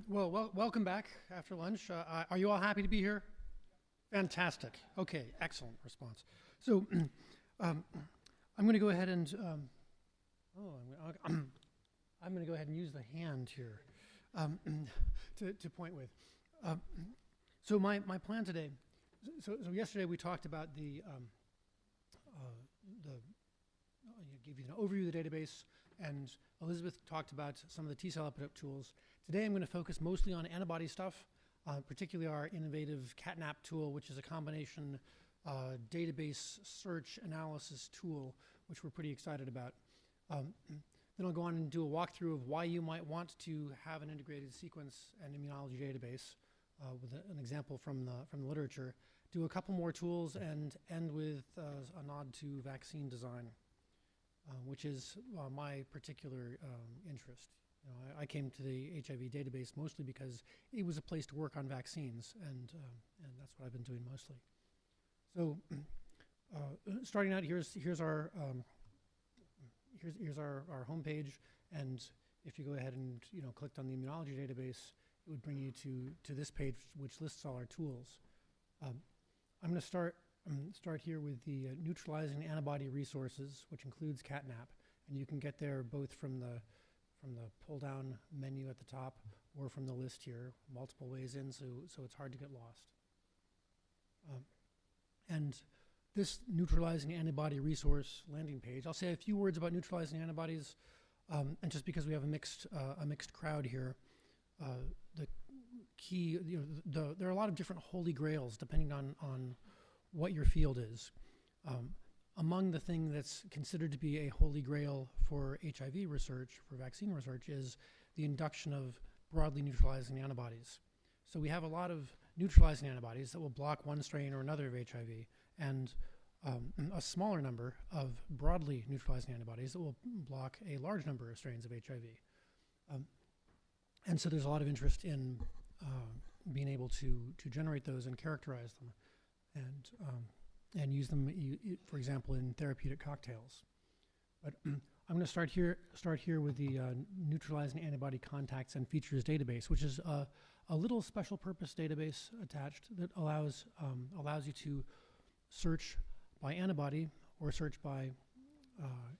Welcome back after lunch. Are you all happy to be here? Fantastic. Okay, excellent response. So I'm going to go ahead and I'm going to go ahead and use the hand here to point with. So my plan today. So yesterday we talked about give you an overview of the database, and Elizabeth talked about some of the T-cell epitope tools. Today I'm going to focus mostly on antibody stuff, particularly our innovative CatNap tool, which is a combination database search analysis tool, which we're pretty excited about. Then I'll go on and do a walkthrough of why you might want to have an integrated sequence and immunology database with an example from the literature. Do a couple more tools and end with a nod to vaccine design, which is my particular interest. I came to the HIV database mostly because it was a place to work on vaccines, and that's what I've been doing mostly. So, starting out, here's our homepage, and if you go ahead and clicked on the immunology database, it would bring you to this page, which lists all our tools. I'm going to start here with the neutralizing antibody resources, which includes CatNap, and you can get there both from the pull-down menu at the top or from the list here, multiple ways in, so it's hard to get lost. And this neutralizing antibody resource landing page, I'll say a few words about neutralizing antibodies, and just because we have a mixed crowd here, the key, there are a lot of different holy grails depending on what your field is. Among the thing that's considered to be a holy grail for HIV research, for vaccine research, is the induction of broadly neutralizing antibodies. So we have a lot of neutralizing antibodies that will block one strain or another of HIV, and a smaller number of broadly neutralizing antibodies that will block a large number of strains of HIV. And so there's a lot of interest in being able to generate those and characterize them, and use them, for example, in therapeutic cocktails. But I'm going to start here with the neutralizing antibody contacts and features database, which is a little special purpose database attached that allows you to search by antibody or search by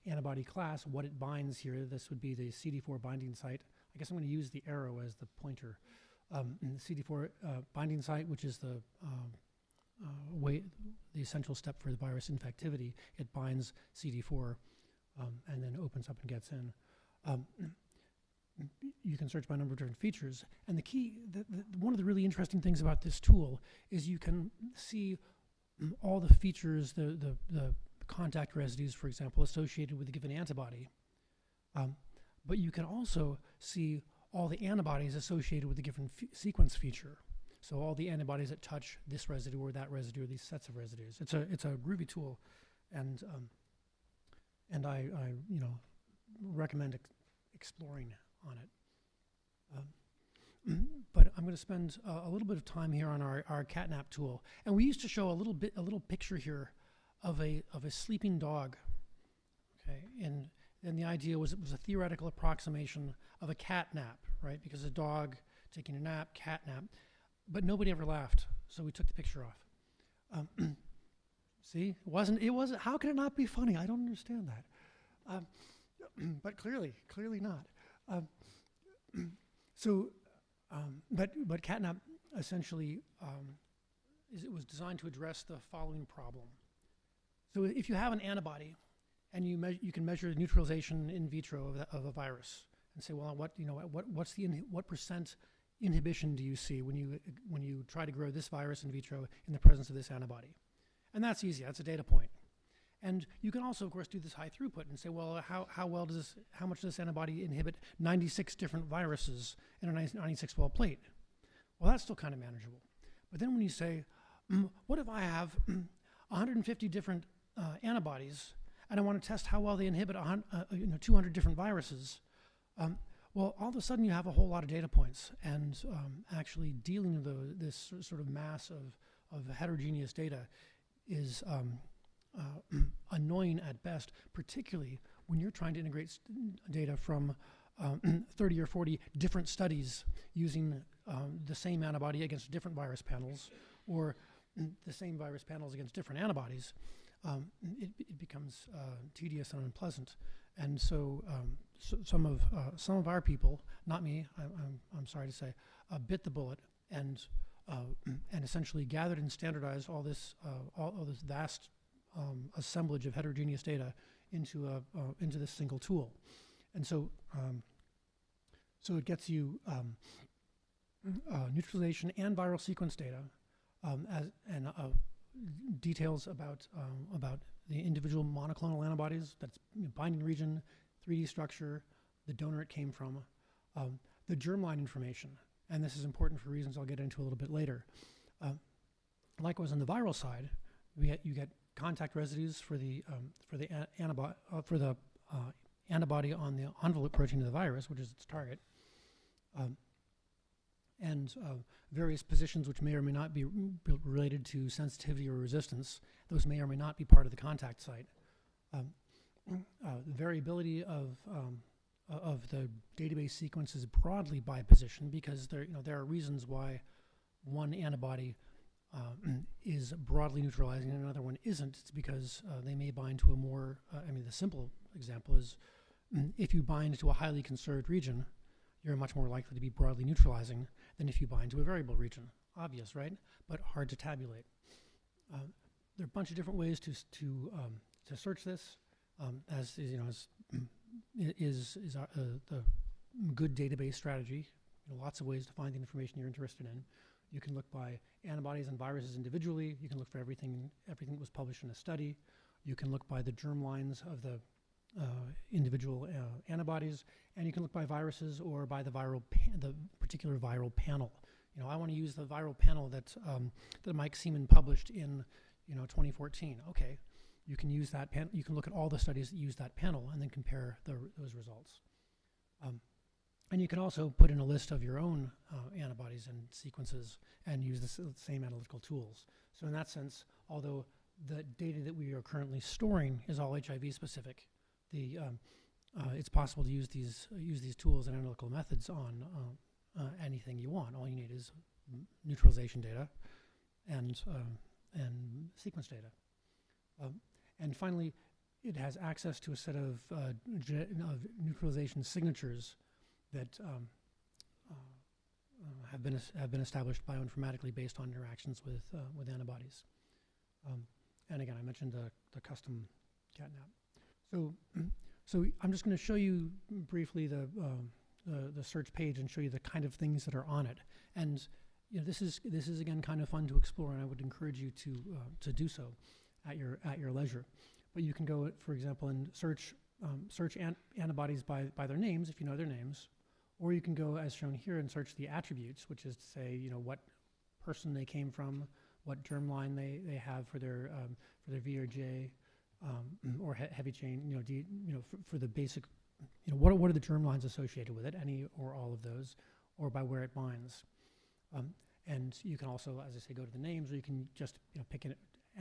antibody class what it binds here. This would be the CD4 binding site. I guess I'm going to use the arrow as the pointer. The CD4 binding site, which is the essential step for the virus infectivity. It binds CD4 and then opens up and gets in. You can search by a number of different features. And the key, one of the really interesting things about this tool is you can see all the features, the contact residues, for example, associated with a given antibody. But you can also see all the antibodies associated with a given sequence feature. So all the antibodies that touch this residue or that residue, or these sets of residues. It's a groovy tool, and I recommend exploring on it. But I'm going to spend a little bit of time here on our CatNap tool, and we used to show a little picture here of a sleeping dog. Okay, and the idea was it was a theoretical approximation of a cat nap, right? Because a dog taking a nap, cat nap. But nobody ever laughed, so we took the picture off. See, it wasn't. How can it not be funny? I don't understand that. But clearly not. But CatNap essentially it was designed to address the following problem. So if you have an antibody, and you can measure the neutralization in vitro of a virus, and say, well, what percent inhibition do you see when you try to grow this virus in vitro in the presence of this antibody? And that's easy. That's a data point. And you can also, of course, do this high throughput and say, well, how much does this antibody inhibit 96 different viruses in a 96-well plate? Well, that's still kind of manageable. But then when you say, what if I have 150 different antibodies, and I want to test how well they inhibit 200 different viruses? Well, all of a sudden you have a whole lot of data points, and actually dealing with this sort of mass of heterogeneous data is annoying at best, particularly when you're trying to integrate data from 30 or 40 different studies using the same antibody against different virus panels, or the same virus panels against different antibodies, it becomes tedious and unpleasant. And so, some of our people, not me, I'm sorry to say, bit the bullet and essentially gathered and standardized all this vast assemblage of heterogeneous data into this single tool. And so it gets you neutralization and viral sequence data, and details about the individual monoclonal antibodies, that's binding region, 3D structure, the donor it came from, the germline information, and this is important for reasons I'll get into a little bit later. Likewise, on the viral side, you get contact residues for the antibody on the envelope protein of the virus, which is its target, and various positions which may or may not be related to sensitivity or resistance. Those may or may not be part of the contact site. The variability of the database sequence is broadly by position, because there are reasons why one antibody is broadly neutralizing and another one isn't. It's because they may bind to a more, the simple example is if you bind to a highly conserved region, you're much more likely to be broadly neutralizing than if you bind to a variable region. Obvious, right? But hard to tabulate. There are a bunch of different ways to search this, as is the good database strategy. Lots of ways to find the information you're interested in. You can look by antibodies and viruses individually. You can look for everything that was published in a study. You can look by the germlines of the individual antibodies, and you can look by viruses or by the particular viral panel. I want to use the viral panel that Mike Seaman published in 2014. Okay, you can use that panel. You can look at all the studies that use that panel and then compare those results. And you can also put in a list of your own antibodies and sequences and use the same analytical tools. So in that sense, although the data that we are currently storing is all HIV specific, it's possible to use these tools and analytical methods on anything you want. All you need is neutralization data and sequence data. And finally, it has access to a set of neutralization signatures that have been established bioinformatically based on interactions with antibodies. And again, I mentioned the custom catnap. So I'm just going to show you briefly the search page and show you the kind of things that are on it. And this is again kind of fun to explore, and I would encourage you to do so at your leisure. But you can go, for example, and search antibodies by their names if you know their names, or you can go, as shown here, and search the attributes, which is to say, what person they came from, what germline they have for their V or J, or heavy chain. For the basic, what are the germlines associated with it? Any or all of those, or by where it binds. And you can also, as I say, go to the names, or you can just pick it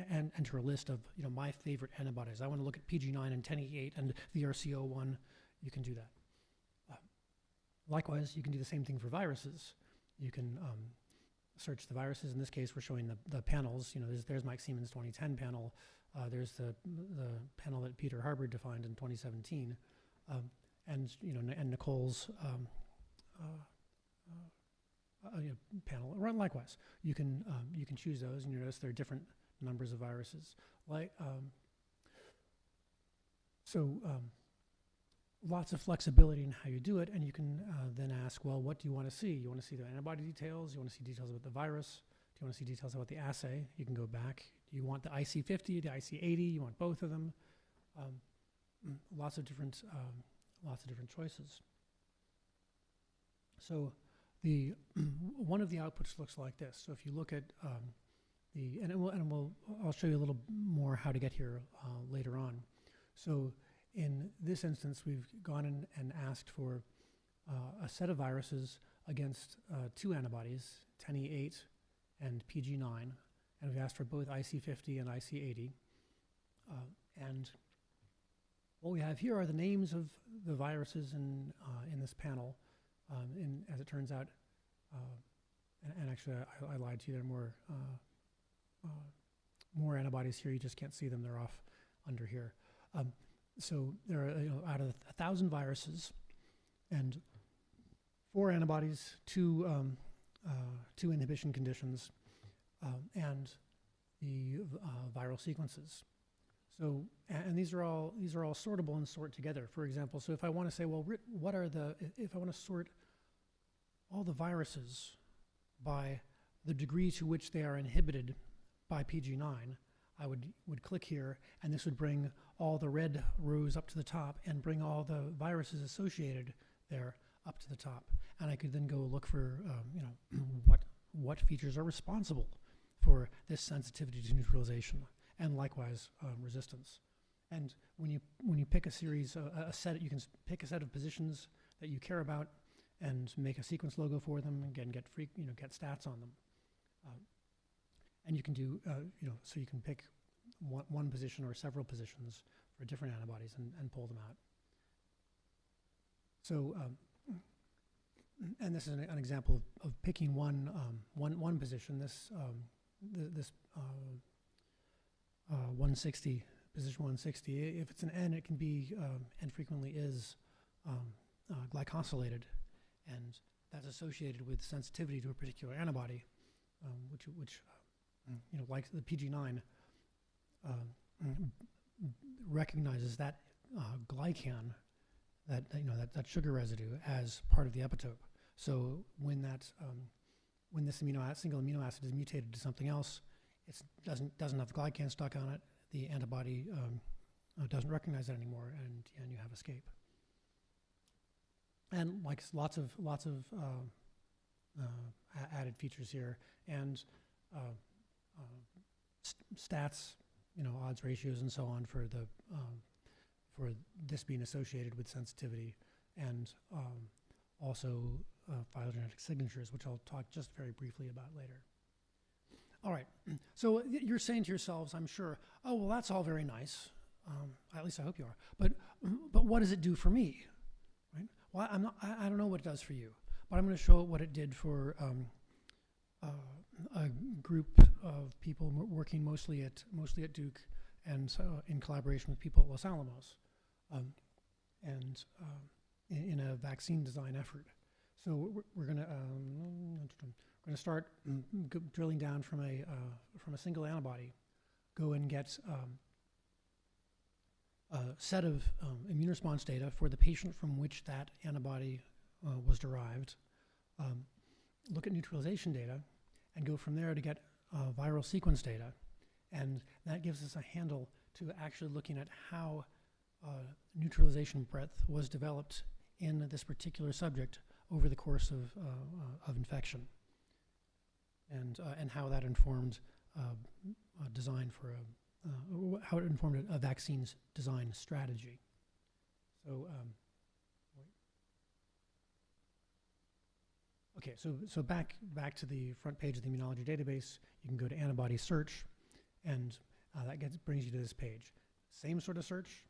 and enter a list of my favorite antibodies. I want to look at PG9 and 10E8 and the RCO1. You can do that. Likewise, you can do the same thing for viruses. You can search the viruses. In this case, we're showing the panels. There's Mike Seaman's 2010 panel. There's the panel that Peter Harbord defined in 2017, and Nicole's panel. Likewise, you can choose those, and you notice there are different numbers of viruses. Lots of flexibility in how you do it, and you can then ask, well, what do you want to see? You want to see the antibody details? You want to see details about the virus? Do you want to see details about the assay? You can go back. Do you want the IC50, the IC80? You want both of them? Lots of different choices. So one of the outputs looks like this. So if you look at I'll show you a little more how to get here later on. So in this instance, we've gone in and asked for a set of viruses against two antibodies, 10E8 and PG9, and we've asked for both IC50 and IC80. And what we have here are the names of the viruses in this panel. As it turns out, and actually I lied to you, there are more antibodies here. You just can't see them. They're off under here. So there are, out of 1,000 viruses, and 4 antibodies, 2 inhibition conditions, and the viral sequences. So, and these are all sortable and sort together. For example, so if I want to say, well, if I want to sort all the viruses by the degree to which they are inhibited by PG9, I would click here, and this would bring all the red rows up to the top and bring all the viruses associated there up to the top. And I could then go look for, what features are responsible for this sensitivity to neutralization, and likewise resistance. And when you pick a series, you can pick a set of positions that you care about, and make a sequence logo for them, and again get stats on them. And you can do, so you can pick one position or several positions for different antibodies and pull them out. So, and this is an example of picking one position. This 160, position 160. If it's an N, it can be and frequently is glycosylated, and that's associated with sensitivity to a particular antibody, which like the PG9 recognizes that glycan, that sugar residue, as part of the epitope. So when this single amino acid is mutated to something else, it doesn't have the glycan stuck on it. The antibody doesn't recognize it anymore, and you have escape. And like lots of added features here, and stats, odds ratios and so on for this being associated with sensitivity, and also phylogenetic signatures, which I'll talk just very briefly about later. All right, so you're saying to yourselves, I'm sure, oh, well, that's all very nice. At least I hope you are. But what does it do for me? Right? Well, I don't know what it does for you, but I'm going to show what it did for a group of people working mostly at Duke, and so in collaboration with people at Los Alamos, and in a vaccine design effort. So we're going to start drilling down from a single antibody, go and get a set of immune response data for the patient from which that antibody was derived, look at neutralization data, and go from there to get viral sequence data. And that gives us a handle to actually looking at how neutralization breadth was developed in this particular subject over the course of infection, and how that informed design for how it informed a vaccine's design strategy. So, okay, so back to the front page of the immunology database, you can go to antibody search, and that brings you to this page. Same sort of search,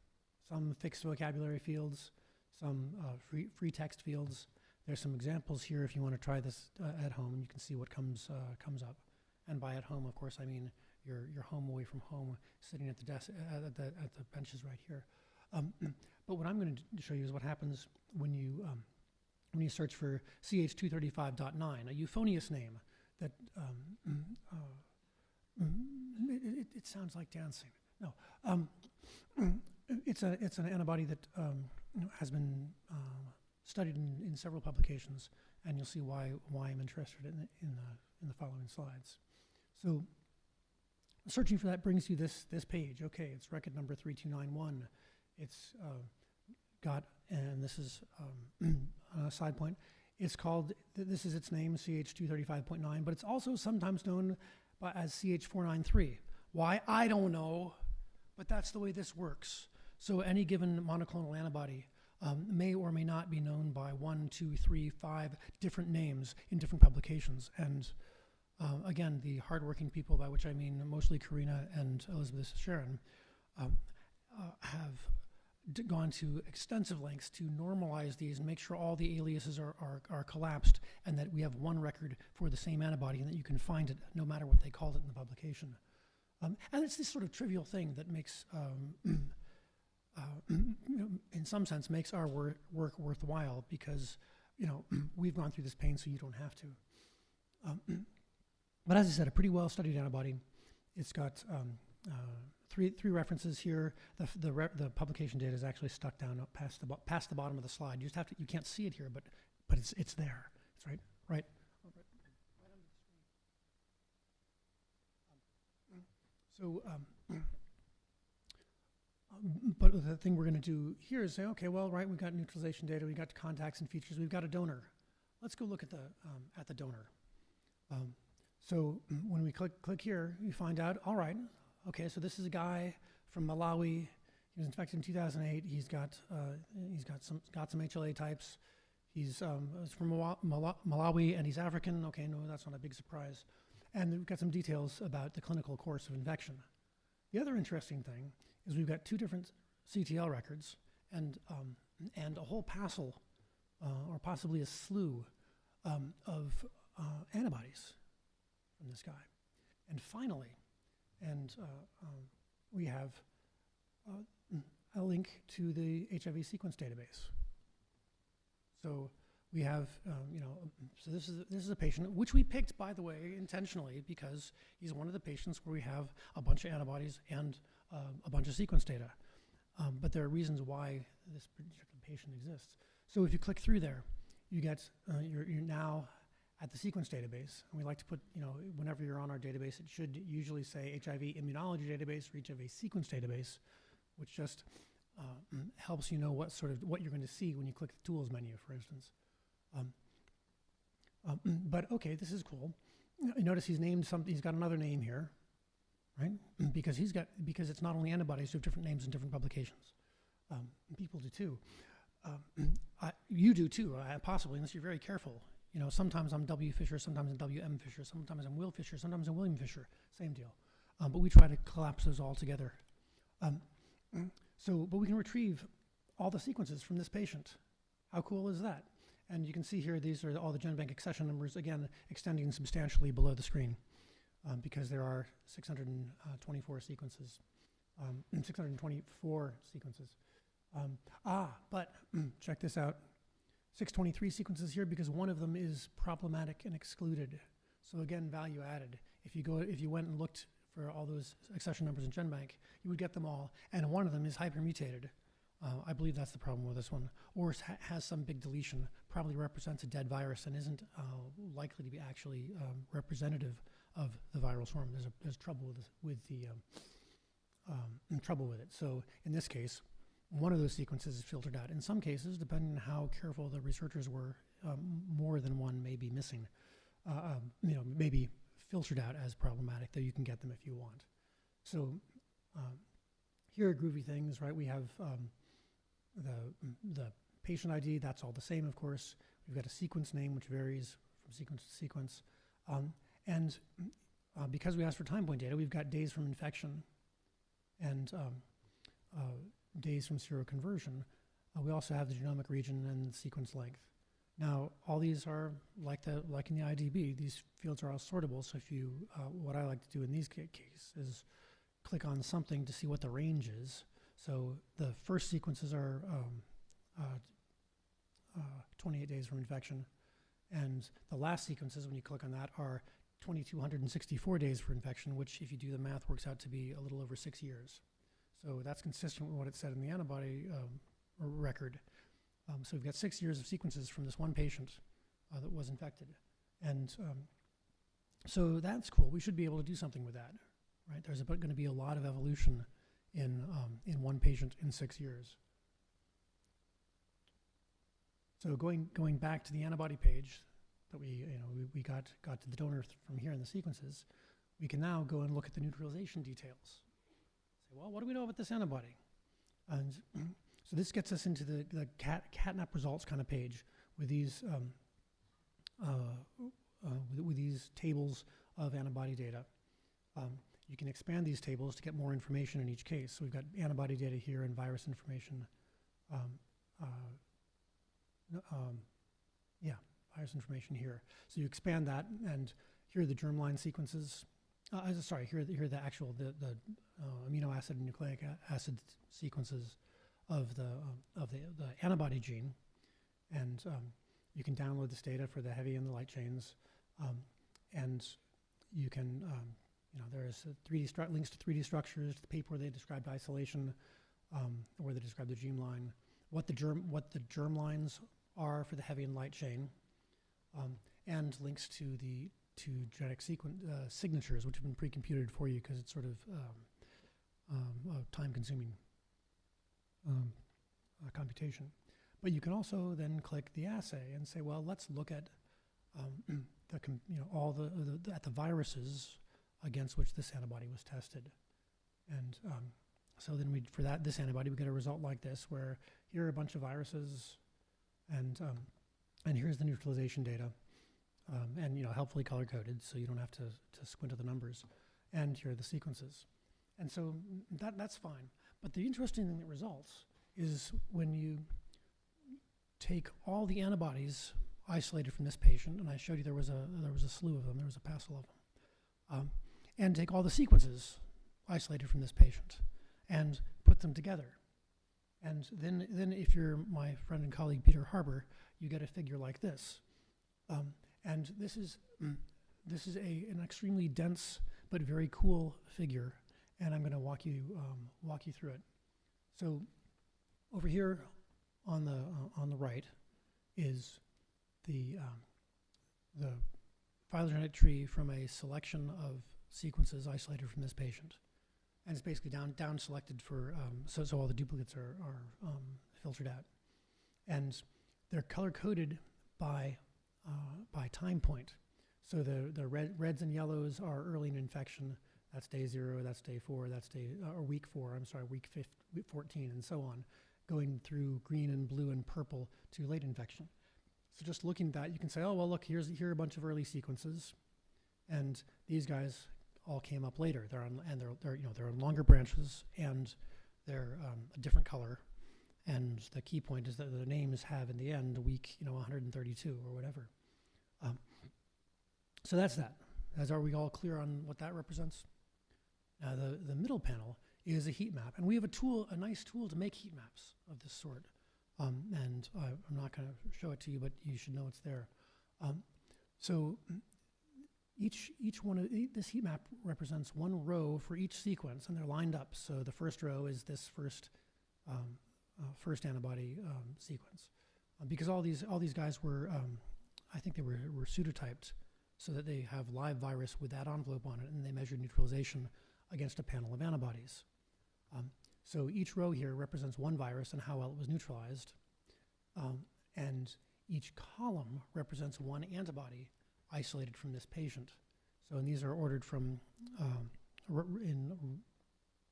some fixed vocabulary fields, some free text fields. There's some examples here if you want to try this at home. You can see what comes up. And by at home, of course, I mean your home away from home, sitting at the desk at the benches right here. But what I'm going to show you is what happens when you search for CH235.9, a euphonious name that it sounds like dancing. No, it's an antibody that has been studied in several publications, and you'll see why I'm interested in the following slides. So, searching for that brings you this page. Okay, it's record number 3291. It's got, and this is a side point. It's called. This is its name, CH235.9, but it's also sometimes known as CH493. Why? I don't know, but that's the way this works. So any given monoclonal antibody may or may not be known by 1, 2, 3, 5 different names in different publications. And again, the hardworking people, by which I mean mostly Karina and Elizabeth Sharon, have gone to extensive lengths to normalize these and make sure all the aliases are collapsed, and that we have one record for the same antibody and that you can find it no matter what they called it in the publication. And it's this sort of trivial thing that makes, in some sense, makes our work worthwhile, because we've gone through this pain so you don't have to. But as I said, a pretty well-studied antibody. It's got three references here. The publication data is actually stuck down up past the bottom of the slide. You just have to, you can't see it here, but it's there. It's right. So, but the thing we're going to do here is say, okay, well, right, we've got neutralization data, we've got contacts and features, we've got a donor. Let's go look at the donor. So when we click here, we find out, all right, okay, so this is a guy from Malawi. He was infected in 2008. He's got some HLA types. He's from Malawi, and he's African. Okay, no, that's not a big surprise. And we've got some details about the clinical course of infection. The other interesting thing is we've got two different CTL records and a whole passel, or possibly a slew, of antibodies from this guy. And finally, we have a link to the HIV sequence database. So we have, so this is a patient, which we picked, by the way, intentionally, because he's one of the patients where we have a bunch of antibodies and a bunch of sequence data. But there are reasons why this particular patient exists. So if you click through there, you get, you're now at the sequence database. And we like to put, whenever you're on our database, it should usually say HIV immunology database or HIV sequence database, which just helps you know what you're going to see when you click the tools menu, for instance. But okay, this is cool. You notice he's named something. He's got another name here, right? Because it's not only antibodies, you have different names in different publications. People do too. You do too, possibly, unless you're very careful. Sometimes I'm W. Fisher, sometimes I'm W.M. Fisher, sometimes I'm Will Fisher, sometimes I'm William Fisher. Same deal. But we try to collapse those all together. But we can retrieve all the sequences from this patient. How cool is that? And you can see here, these are all the GenBank accession numbers, again, extending substantially below the screen, because there are 624 sequences, 624 sequences. But check this out. 623 sequences here because one of them is problematic and excluded. So again, value added. If you went and looked for all those accession numbers in GenBank, you would get them all, and one of them is hypermutated. I believe that's the problem with this one, or has some big deletion, probably represents a dead virus and isn't likely to be actually representative of the viral swarm. There's trouble with it. So in this case, one of those sequences is filtered out. In some cases, depending on how careful the researchers were, more than one may be missing, may be filtered out as problematic, though you can get them if you want. So here are groovy things, right? We have the patient ID, that's all the same, of course. We've got a sequence name, which varies from sequence to sequence. And because we asked for time point data, we've got days from infection and days from seroconversion. We also have the genomic region and the sequence length. Now, all these are like in the IDB. These fields are all sortable. So if you, what I like to do in these cases is click on something to see what the range is. So the first sequences are 28 days from infection, and the last sequences, when you click on that, are 2,264 days for infection, which, if you do the math, works out to be a little over 6 years. So that's consistent with what it said in the antibody record. So we've got 6 years of sequences from this one patient that was infected. And so that's cool. We should be able to do something with that, right? There's going to be a lot of evolution in one patient in 6 years. So going back to the antibody page that we got to the donor from here in the sequences, we can now go and look at the neutralization details. Say, well, what do we know about this antibody? And so this gets us into the catnap results kind of page with these with these tables of antibody data. you can expand these tables to get more information in each case. So we've got antibody data here and virus information. Virus information here. So you expand that, and here are the germline sequences. Here are the actual amino acid and nucleic acid sequences of the antibody gene, and you can download this data for the heavy and the light chains, and you can there's 3D links to 3D structures, the paper where they described isolation, where they described the gene line, what the germ lines are for the heavy and light chain, and links to the genetic signatures, which have been pre-computed for you because it's sort of time-consuming computation. But you can also then click the assay and say, well, let's look at the viruses against which this antibody was tested, and so then for this antibody we get a result like this, where here are a bunch of viruses, and here's the neutralization data, and helpfully color coded, so you don't have to squint at the numbers, and here are the sequences, and so that's fine. But the interesting thing that results is when you take all the antibodies isolated from this patient, and I showed you there was a slew of them, there was a passel of them, and take all the sequences isolated from this patient and put them together. And then if you're my friend and colleague Peter Harbour, you get a figure like this. And this is an extremely dense but very cool figure, and I'm going to walk you through it. So over here on the right is the phylogenetic tree from a selection of sequences isolated from this patient, and it's basically down selected for so all the duplicates are filtered out, and they're color coded by time point. So the reds and yellows are early in infection. That's day 0. That's day 4. That's week 4. I'm sorry, week 14, and so on, going through green and blue and purple to late infection. So just looking at that, you can say, oh well, look, here are a bunch of early sequences, and these guys all came up later. They're on longer branches, and they're a different color. And the key point is that the names have in the end week 132 or whatever. So that's that. Are we all clear on what that represents? Now the middle panel is a heat map, and we have a nice tool to make heat maps of this sort. And I'm not going to show it to you, but you should know it's there. So each one of this heat map represents one row for each sequence, and they're lined up. So the first row is this first antibody sequence, because all these guys were, I think they were pseudotyped, so that they have live virus with that envelope on it, and they measured neutralization against a panel of antibodies. So each row here represents one virus and how well it was neutralized, and each column represents one antibody isolated from this patient. So, and these are ordered from in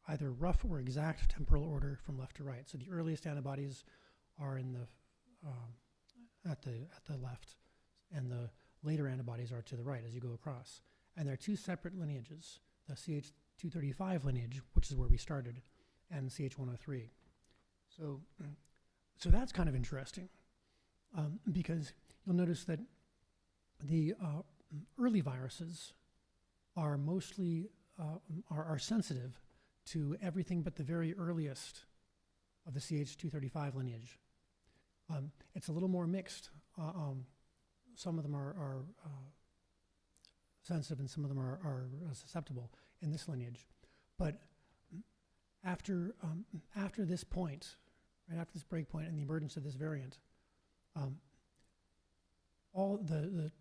either rough or exact temporal order from left to right. So the earliest antibodies are in the at the left, and the later antibodies are to the right as you go across. And there are two separate lineages: the CH235 lineage, which is where we started, and CH103. So that's kind of interesting, because you'll notice that the early viruses are mostly are sensitive to everything but the very earliest of the CH235 lineage. It's a little more mixed. Some of them are sensitive, and some of them are susceptible in this lineage. But after this point, right after this break point and the emergence of this variant, all the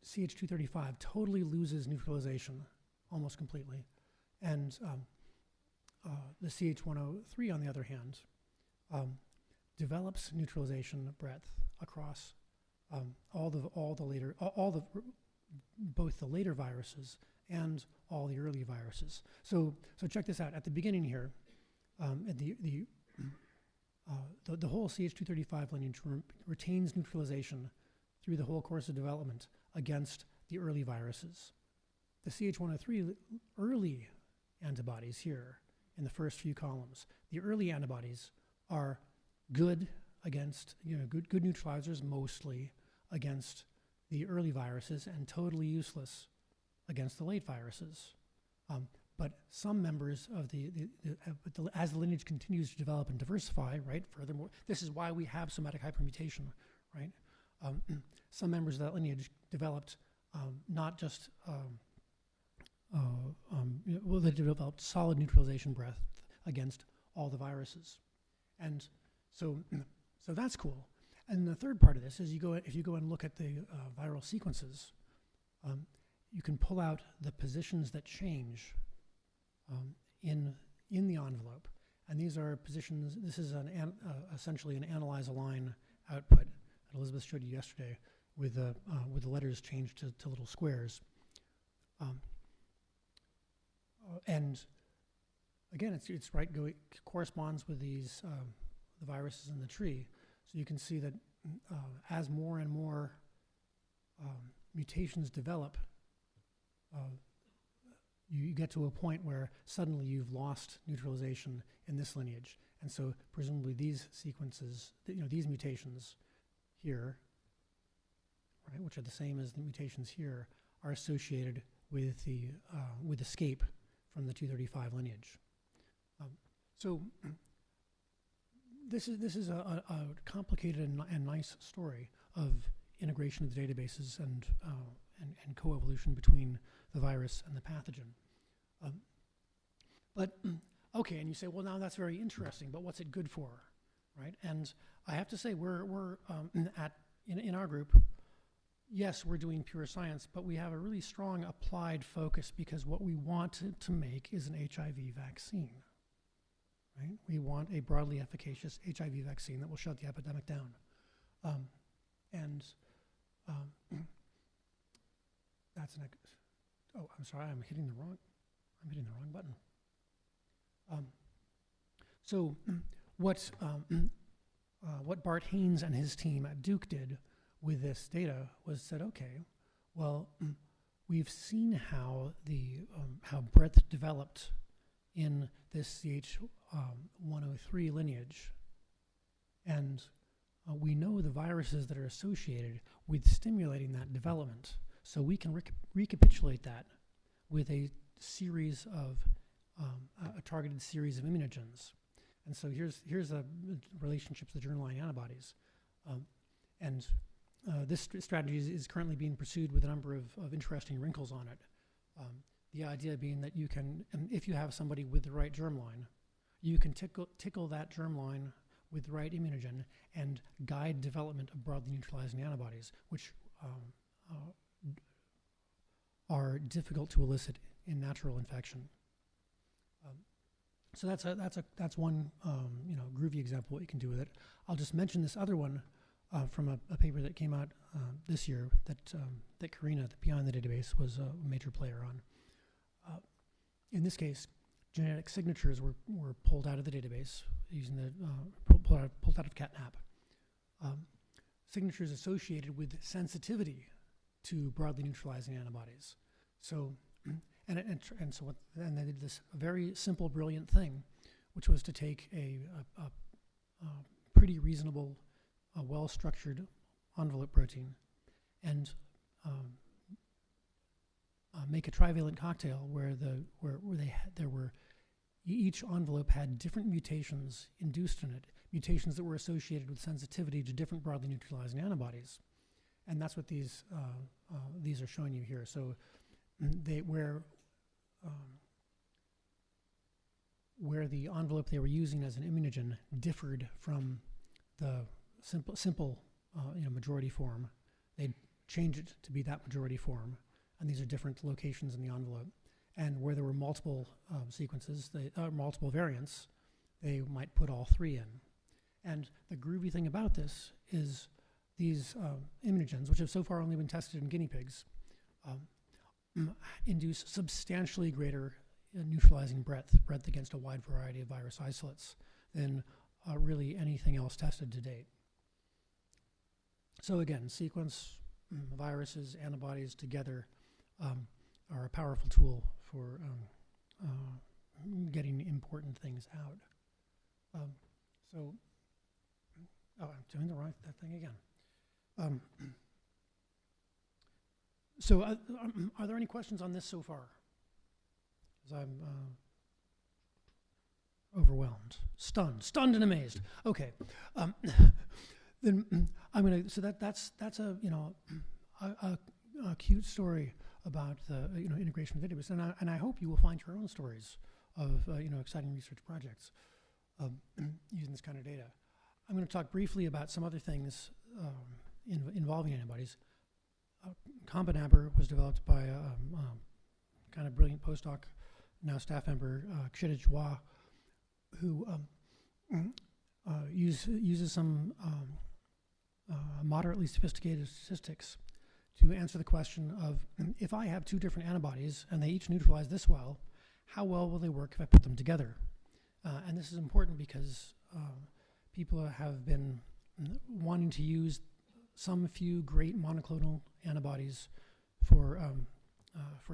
CH235 totally loses neutralization almost completely, and the CH103, on the other hand, develops neutralization breadth across both the later viruses and all the early viruses. So check this out. At the beginning here, the whole CH235 lineage retains neutralization through the whole course of development against the early viruses. the CH103 early antibodies here in the first few columns, the early antibodies are good against, good neutralizers mostly against the early viruses and totally useless against the late viruses. But some members of as the lineage continues to develop and diversify, right? Furthermore, this is why we have somatic hypermutation, right? Some members of that lineage developed not just they developed solid neutralization breadth against all the viruses, and so that's cool. And the third part of this is if you go and look at the viral sequences, you can pull out the positions that change in the envelope, and these are positions. This is essentially an analyze a line output that Elizabeth showed you yesterday, with the letters changed to little squares. And again, it's right. It corresponds with these the viruses in the tree. So you can see that as more and more mutations develop, you get to a point where suddenly you've lost neutralization in this lineage, and so presumably these sequences, these mutations here, right, which are the same as the mutations here, are associated with the with escape from the 235 lineage. So this is a complicated and nice story of integration of the databases and coevolution between the virus and the pathogen. But okay, and you say, well, now that's very interesting, but what's it good for, right? And I have to say, we're in our group, yes, we're doing pure science, but we have a really strong applied focus, because what we want to make is an HIV vaccine, right? We want a broadly efficacious HIV vaccine that will shut the epidemic down. That's an, oh, I'm sorry, I'm hitting the wrong button. So what Bart Haynes and his team at Duke did with this data was said, okay, well, we've seen how how breadth developed in this CH103 lineage, and we know the viruses that are associated with stimulating that development. So we can recapitulate that with a series of a targeted series of immunogens. And so here's the relationships to germline antibodies, and this strategy is currently being pursued with a number of interesting wrinkles on it. The idea being that you can, if you have somebody with the right germline, you can tickle that germline with the right immunogen and guide development of broadly neutralizing antibodies, which are difficult to elicit in natural infection. So that's one groovy example of what you can do with it. I'll just mention this other one from a paper that came out this year that Karina, the PI in the database, was a major player on. In this case, genetic signatures were pulled out of the database using the pulled out of CatNap. Signatures associated with sensitivity to broadly neutralizing antibodies. So, and they did this very simple, brilliant thing, which was to take a pretty reasonable, well-structured envelope protein and make a trivalent cocktail where each envelope had different mutations induced in it, mutations that were associated with sensitivity to different broadly neutralizing antibodies, and that's what these are showing you here. So where the envelope they were using as an immunogen differed from the simple majority form, they'd change it to be that majority form, and these are different locations in the envelope. And where there were multiple sequences, multiple variants, they might put all three in. And the groovy thing about this is these immunogens, which have so far only been tested in guinea pigs, induce substantially greater neutralizing breadth against a wide variety of virus isolates than really anything else tested to date. So again, sequence, viruses, antibodies together are a powerful tool for getting important things out. So, oh, I'm doing that thing again. So, are there any questions on this so far? Because I'm overwhelmed, stunned and amazed. Okay, then I'm gonna. So that's a a cute story about the integration of database, and I hope you will find your own stories of exciting research projects using this kind of data. I'm going to talk briefly about some other things involving antibodies. Combinabr was developed by a kind of brilliant postdoc, now staff member, Kshitij Jha, who uses some moderately sophisticated statistics to answer the question of, if I have two different antibodies and they each neutralize this well, how well will they work if I put them together? And this is important because people have been wanting to use some few great monoclonal antibodies for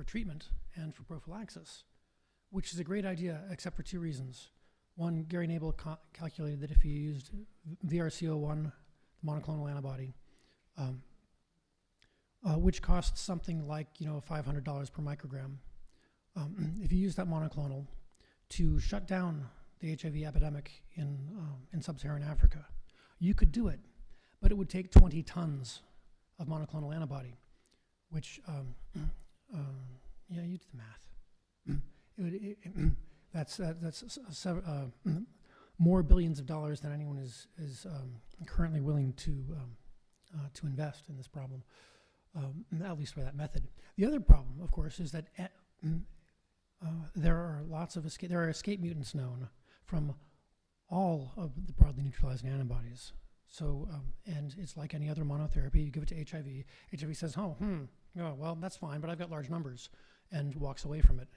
treatment and for prophylaxis, which is a great idea except for two reasons. One, Gary Nabel calculated that if you used VRC01, the monoclonal antibody, which costs something like $500 per microgram, if you use that monoclonal to shut down the HIV epidemic in sub-Saharan Africa, you could do it, but it would take 20 tons of monoclonal antibody, which yeah, you do the math. That's more billions of dollars than anyone is currently willing to invest in this problem, at least by that method. The other problem, of course, is that there are lots of escape mutants known from all of the broadly neutralizing antibodies. So, and it's like any other monotherapy. You give it to HIV. HIV says, "Oh, well, that's fine, but I've got large numbers," and walks away from it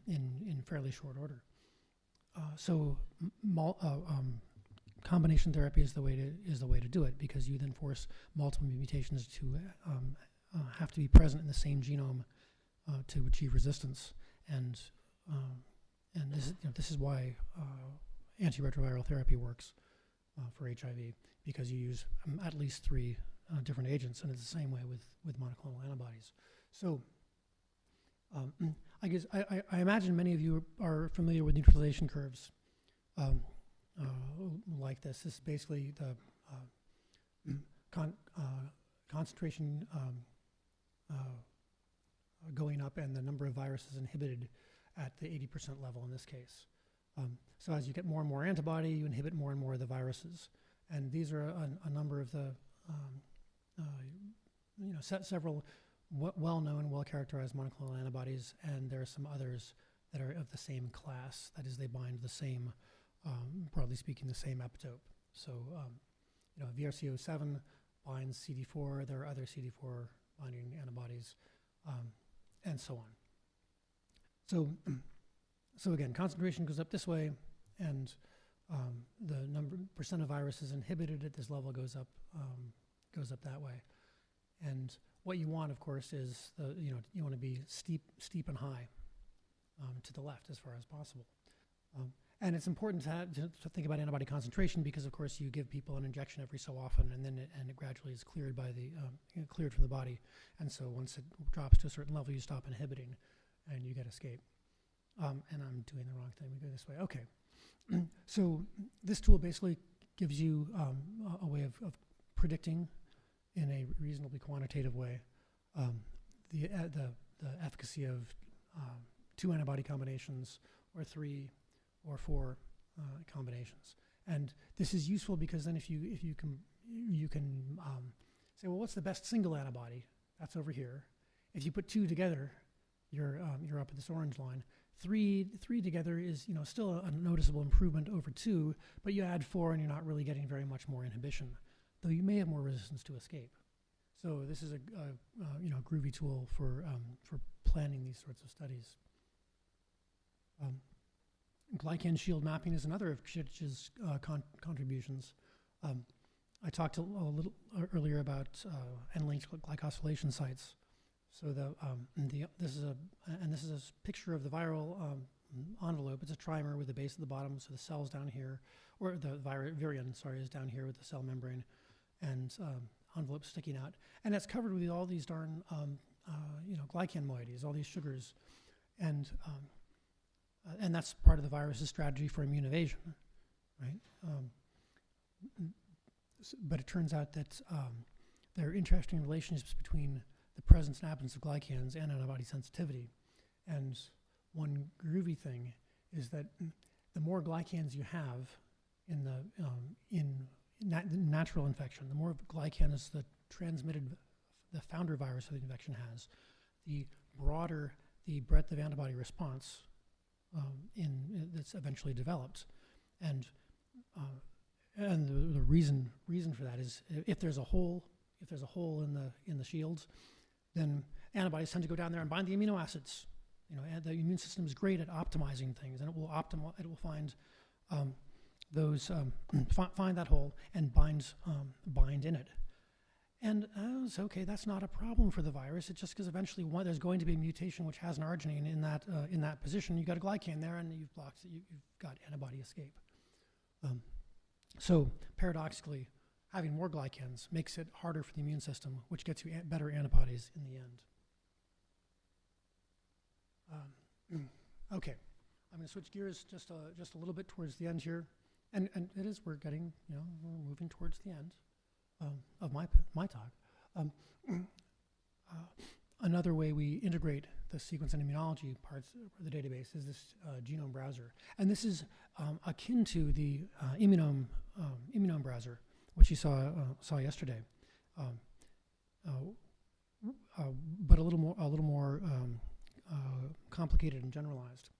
in fairly short order. So, combination therapy is the way to do it, because you then force multiple mutations to have to be present in the same genome to achieve resistance, and this is why antiretroviral therapy works for HIV, because you use at least 3 different agents, and it's the same way with monoclonal antibodies. So I guess I imagine many of you are familiar with neutralization curves like this. This is basically the concentration going up and the number of viruses inhibited at the 80% level in this case. So as you get more and more antibody, you inhibit more and more of the viruses. And these are a number of the, several well-known, well-characterized monoclonal antibodies, and there are some others that are of the same class. That is, they bind the same, broadly speaking, the same epitope. So, VRC07 binds CD4. There are other CD4 binding antibodies, and so on. So again, concentration goes up this way, and the percent of viruses inhibited at this level goes up that way. And what you want, of course, is you want to be steep and high to the left as far as possible. And it's important to think about antibody concentration, because, of course, you give people an injection every so often, and then it gradually is cleared by cleared from the body. And so once it drops to a certain level, you stop inhibiting, and you get escape. And I'm doing the wrong thing. We go this way. Okay. So this tool basically gives you a way of predicting in a reasonably quantitative way the efficacy of 2 antibody combinations, or 3 or 4 combinations. And this is useful because then if you can say, well, what's the best single antibody? That's over here. If you put 2 together, you're up at this orange line. 3 together is still a noticeable improvement over 2, but you add 4 and you're not really getting very much more inhibition, though you may have more resistance to escape. So this is a groovy tool for planning these sorts of studies. Glycan shield mapping is another of Kshitij's contributions. I talked a little earlier about N-linked glycosylation sites. So this is a picture of the viral envelope. It's a trimer with the base at the bottom, so the cell's down here, or the virion, sorry, is down here with the cell membrane, and envelope sticking out, and it's covered with all these darn glycan moieties, all these sugars, and that's part of the virus's strategy for immune evasion, right? But it turns out that there are interesting relationships between the presence and absence of glycans and antibody sensitivity. And one groovy thing is that the more glycans you have in natural infection, the more glycans the founder virus of the infection has, the broader the breadth of antibody response that's eventually developed. And the reason for that is if there's a hole in the shields, then antibodies tend to go down there and bind the amino acids. And the immune system is great at optimizing things, and it will find find that hole and bind in it. And it's okay, that's not a problem for the virus. It's just because eventually there's going to be a mutation which has an arginine in that position. You've got a glycan there, and you've blocked it. You've got antibody escape. So paradoxically, having more glycans makes it harder for the immune system, which gets you better antibodies in the end. Okay, I'm going to switch gears just a little bit towards the end here, and we're moving towards the end of my talk. Another way we integrate the sequence and immunology parts of the database is this genome browser, and this is akin to the immunome browser, which you saw yesterday, but a little more complicated and generalized.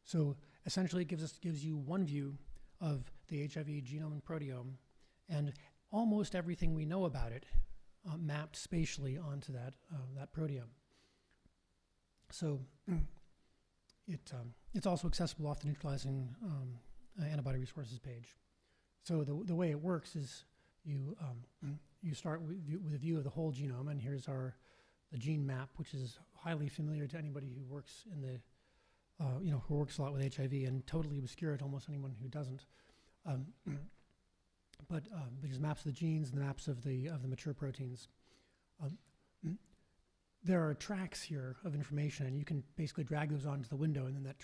So essentially, it gives you one view of the HIV genome and proteome, and almost everything we know about it mapped spatially onto that proteome. So it's also accessible off the neutralizing antibody resources page. So the way it works is you start with a view of the whole genome, and here's the gene map, which is highly familiar to anybody who works in the who works a lot with HIV, and totally obscure to almost anyone who doesn't. But these maps of the genes and the maps of the mature proteins. There are tracks here of information, and you can basically drag those onto the window, and then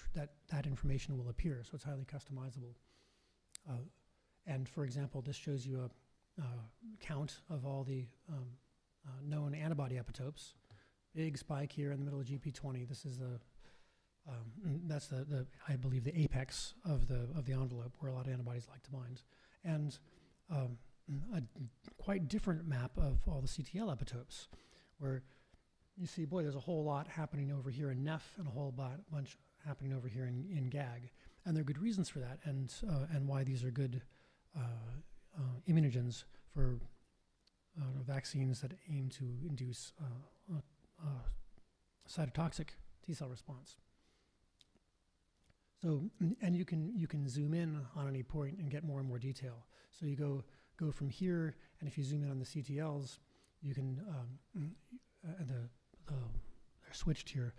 that information will appear. So it's highly customizable. And for example, this shows you a count of all the known antibody epitopes. Big spike here in the middle of GP20. This is that's I believe the apex of the envelope where a lot of antibodies like to bind, and a quite different map of all the CTL epitopes, where you see, boy, there's a whole lot happening over here in NEF and a whole bunch happening over here in GAG, and there are good reasons for that, and why these are good immunogens for vaccines that aim to induce cytotoxic T-cell response. So, and you can zoom in on any point and get more and more detail. So you go from here, and if you zoom in on the CTLs, you can they're switched here.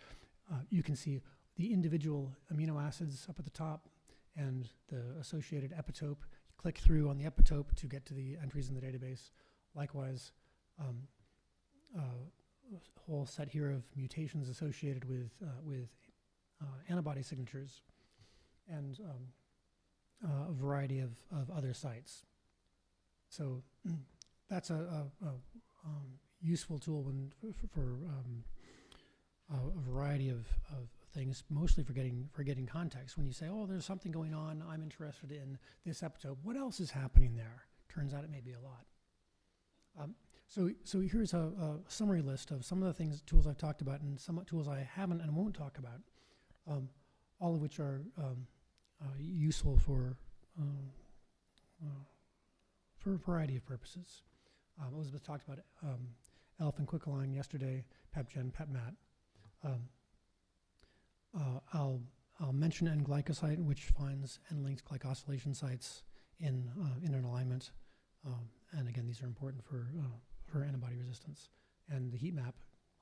You can see the individual amino acids up at the top and the associated epitope. You click through on the epitope to get to the entries in the database. Likewise, a whole set here of mutations associated with antibody signatures, and a variety of other sites. So that's a useful tool for a variety of things, mostly for getting context. When you say, oh, there's something going on, I'm interested in this epitope, what else is happening there? Turns out it may be a lot. So here's a summary list of some of the tools I've talked about, and some tools I haven't and won't talk about, all of which are useful for a variety of purposes. Elizabeth talked about ELF and Quickalign yesterday, PepGen, PepMat. I'll mention N-glycoside, which finds N-linked glycosylation sites in an alignment. And again, these are important for antibody resistance. And the heat map,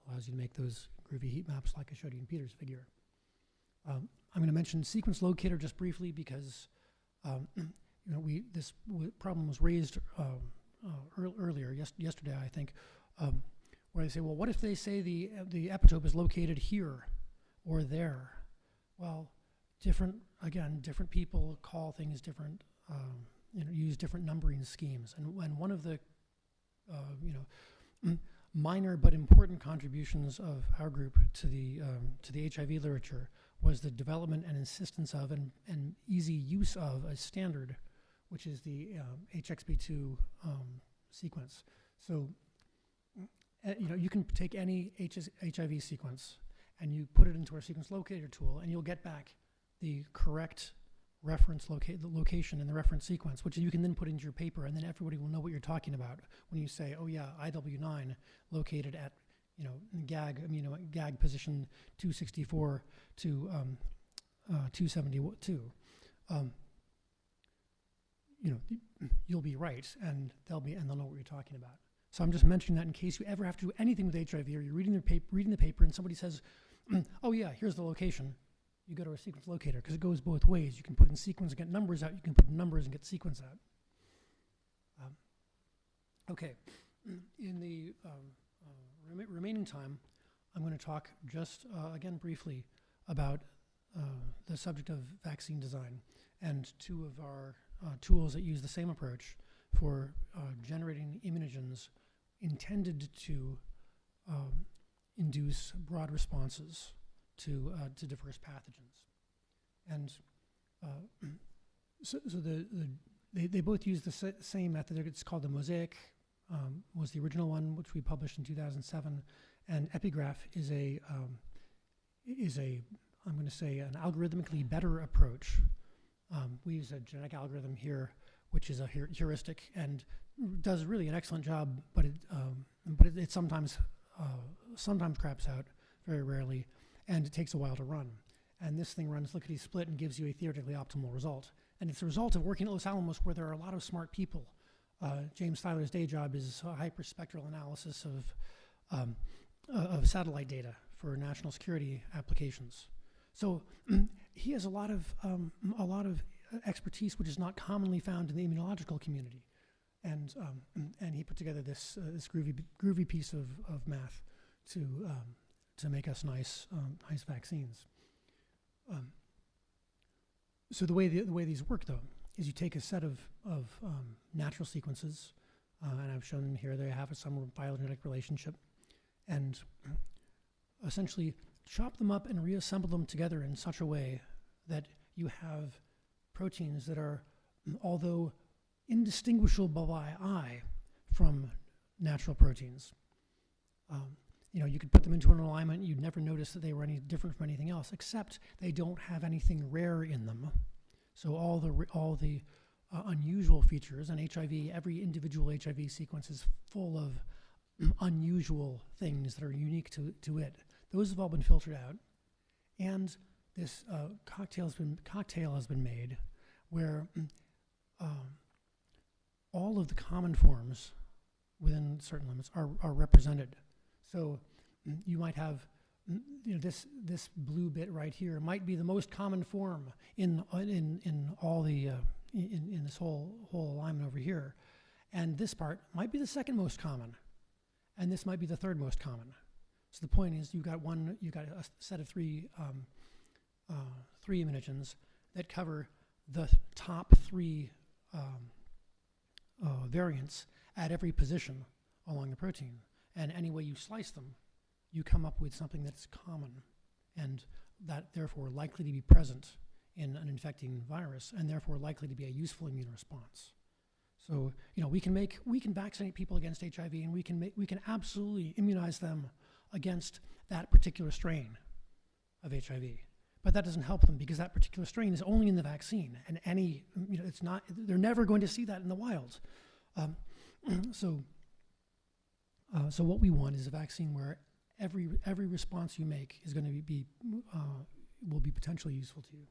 allows you to make those groovy heat maps like I showed you in Peter's figure. I'm going to mention sequence locator just briefly because this problem was raised earlier, yesterday, I think, where they say, well, what if they say the epitope is located here or there? Well, different people call things different, use different numbering schemes. And one of the, minor but important contributions of our group to the HIV literature was the development and insistence of and easy use of a standard, which is the HXB2 sequence. So, you can take any HIV sequence and you put it into our sequence locator tool, and you'll get back the correct reference location in the reference sequence, which you can then put into your paper, and then everybody will know what you're talking about when you say, oh yeah, IW9 located at GAG position 264 to 272. You'll be right, and they'll know what you're talking about. So I'm just mentioning that in case you ever have to do anything with HIV, or you're reading the paper, and somebody says, "Oh yeah, here's the location." You go to a sequence locator because it goes both ways. You can put in sequence and get numbers out. You can put in numbers and get sequence out. Okay, in the remaining time, I'm going to talk just again briefly about the subject of vaccine design and two of our tools that use the same approach for generating immunogens intended to induce broad responses to diverse pathogens. And so they both use the same method. It's called the Mosaic, was the original one, which we published in 2007, and Epigraph is I'm going to say, an algorithmically better approach. We use a genetic algorithm here, which is a heuristic and does really an excellent job, but it sometimes craps out, very rarely, and it takes a while to run. And this thing runs lickety-split and gives you a theoretically optimal result. And it's a result of working at Los Alamos, where there are a lot of smart people. James Tyler's day job is hyperspectral analysis of satellite data for national security applications. So he has a lot of expertise which is not commonly found in the immunological community, and he put together this groovy piece of math to make us nice vaccines. So the way these work, though, is you take a set of natural sequences, and I've shown here they have some phylogenetic relationship, and essentially chop them up and reassemble them together in such a way that you have proteins that are, although indistinguishable by eye from natural proteins. You could put them into an alignment, you'd never notice that they were any different from anything else, except they don't have anything rare in them. So all the unusual features, and HIV, every individual HIV sequence is full of unusual things that are unique to it. Those have all been filtered out, and this cocktail has been made where all of the common forms within certain limits are represented. So you might have, this blue bit right here might be the most common form in all the in this whole alignment over here, and this part might be the second most common, and this might be the third most common. So the point is, you got a set of three immunogens that cover the top three variants at every position along the protein, and any way you slice them, you come up with something that's common, and that therefore likely to be present in an infecting virus, and therefore likely to be a useful immune response. So we can vaccinate people against HIV, and we can absolutely immunize them against that particular strain of HIV. But that doesn't help them, because that particular strain is only in the vaccine, and it's not. They're never going to see that in the wild. So what we want is a vaccine where every response you make is going to will be potentially useful to you,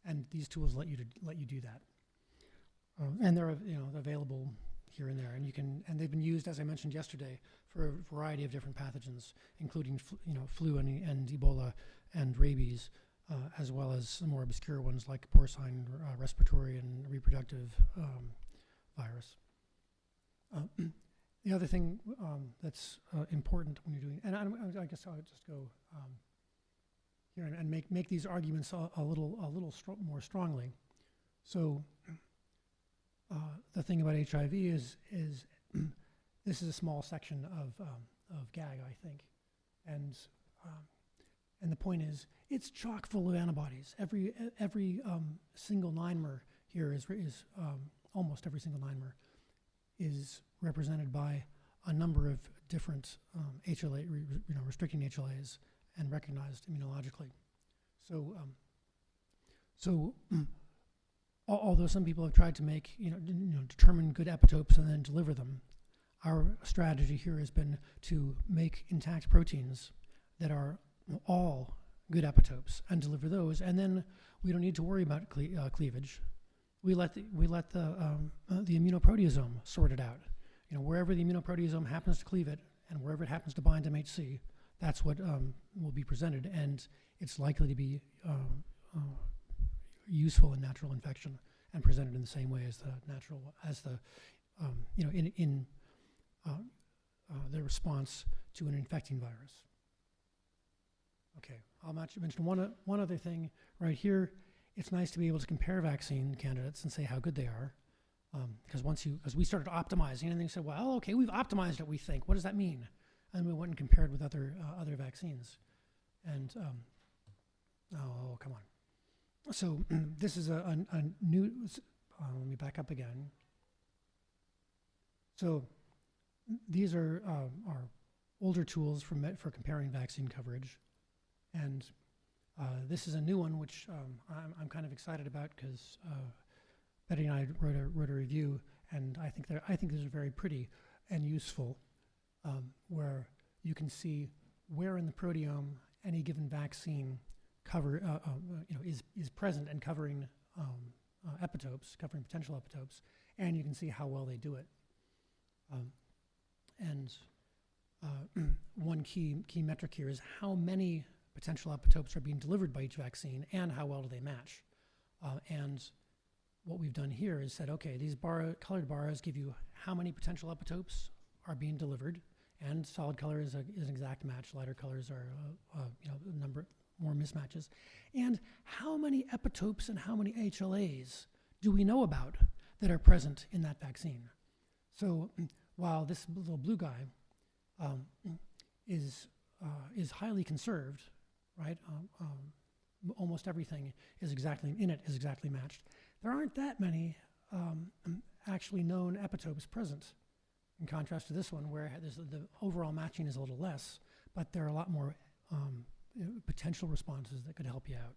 and these tools let you do that. And they're available here and there, and they've been used, as I mentioned yesterday, for a variety of different pathogens, including flu and Ebola and rabies, as well as some more obscure ones like porcine respiratory and reproductive virus. The other thing that's important when you're doing, and I guess I'll just go here and make these arguments a little more strongly. So the thing about HIV is this is a small section of gag, I think, and the point is it's chock full of antibodies. Every single 9-mer here is almost every single 9-mer is represented by a number of different HLA, restricting HLAs and recognized immunologically. So, although some people have tried to make, determine good epitopes and then deliver them, our strategy here has been to make intact proteins that are all good epitopes and deliver those, and then we don't need to worry about cleavage. We let the immunoproteasome sort it out. Wherever the immunoproteasome happens to cleave it, and wherever it happens to bind MHC, that's what will be presented, and it's likely to be useful in natural infection and presented in the same way as the the response to an infecting virus. Okay, I'll mention one other thing right here. It's nice to be able to compare vaccine candidates and say how good they are, because we started optimizing and they said, well, okay, we've optimized it. We think, what does that mean? And we went and compared with other vaccines, and oh, come on. So this is a new. Let me back up again. So these are older tools for comparing vaccine coverage, and this is a new one which I'm kind of excited about because Betty and I wrote a review, and I think these are very pretty and useful, where you can see where in the proteome any given vaccine is present and covering epitopes, covering potential epitopes, and you can see how well they do it. One key metric here is how many potential epitopes are being delivered by each vaccine and how well do they match. And what we've done here is said, okay, these colored bars give you how many potential epitopes are being delivered, and solid color is an exact match. Lighter colors are a number more mismatches. And how many epitopes and how many HLAs do we know about that are present in that vaccine? So while this little blue guy is highly conserved, right? Almost everything is exactly matched. There aren't that many actually known epitopes present, in contrast to this one, where the overall matching is a little less, but there are a lot more potential responses that could help you out.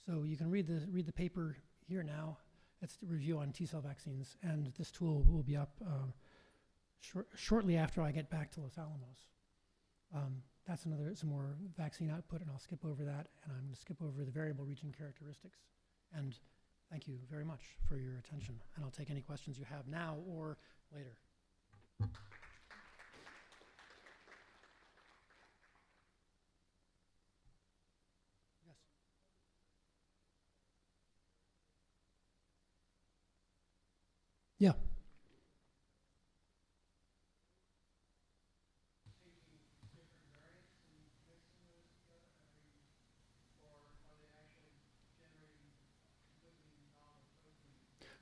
So you can read the paper here now. It's the review on T-cell vaccines, and this tool will be up shortly after I get back to Los Alamos. That's some more vaccine output, and I'll skip over that, and I'm going to skip over the variable region characteristics. And thank you very much for your attention, and I'll take any questions you have now or later. Yes. Yeah.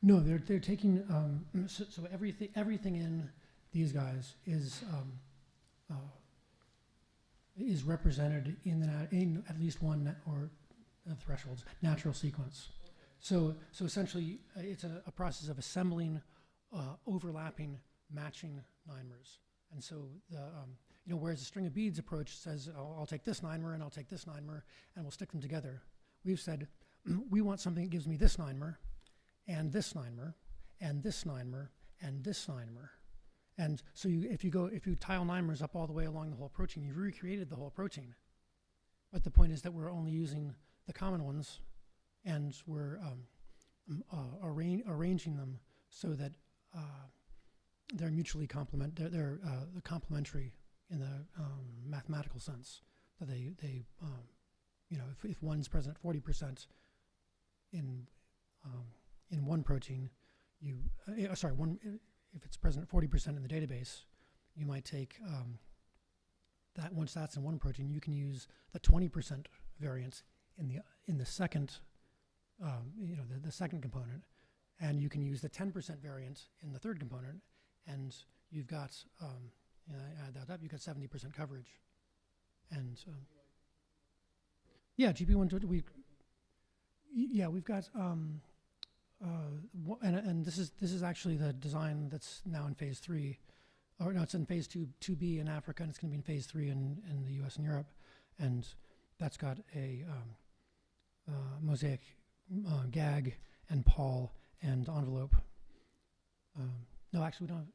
No, they're taking so everything in these guys is represented in at least one or thresholds natural sequence. So essentially, it's a process of assembling overlapping matching 9-mers, and so whereas the string of beads approach says I'll take this 9-mer and I'll take this 9-mer and we'll stick them together. We've said we want something that gives me this 9-mer. And this 9-mer, and this 9-mer, and this 9-mer. And so if you tile 9-mers up all the way along the whole protein, you've recreated the whole protein. But the point is that we're only using the common ones, and we're arranging them so that they're mutually they're complementary in the mathematical sense. That they if one's present at 40% in one protein, if it's present at 40% in the database, you might take that. Once that's in one protein, you can use the 20% variance in the second the second component, and you can use the 10% variant in the third component, and you've got add that up, you've got 70% coverage. And GP1 we've got and this is actually the design that's now in phase 3, or no, it's in phase 2B in Africa, and it's going to be in phase 3 in the U.S. and Europe, and that's got a Mosaic gag and Paul and envelope. No, actually, we don't.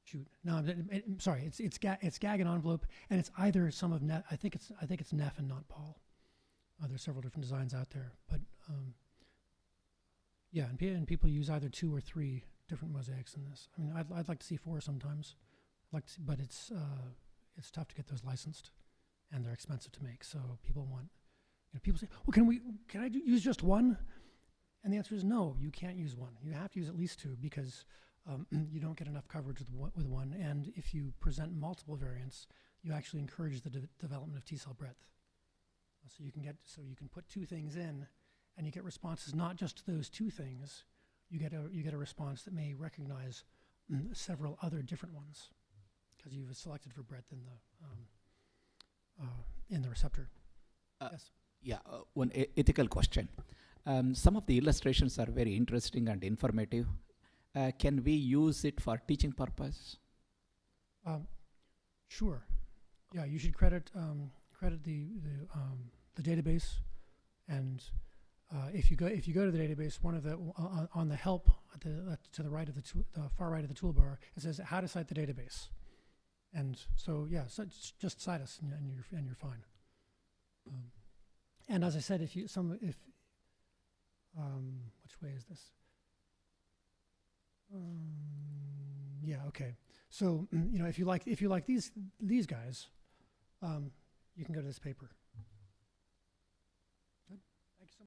Shoot, no, I'm sorry. It's gag and envelope, and it's either some of Neff. I think it's Neff and not Paul. There's several different designs out there, but and people use either 2 or 3 different mosaics in this. I mean, I'd like to see 4 sometimes, but it's tough to get those licensed, and they're expensive to make. So people want, people say, well, can I use just one? And the answer is no. You can't use one. You have to use at least 2 because you don't get enough coverage with one. And if you present multiple variants, you actually encourage the development of T cell breadth. So you can put 2 things in, and you get responses not just to those 2 things. You get a response that may recognize several other different ones because you've selected for breadth in the receptor. Yes. Yeah. One ethical question. Some of the illustrations are very interesting and informative. Can we use it for teaching purpose? Sure. Yeah, you should credit the database, and if you go to the database, one of the on the help to the right of the far right of the toolbar, it says how to cite the database, and so just cite us and you're fine. And as I said, which way is this? Okay. So if you like these guys, you can go to this paper.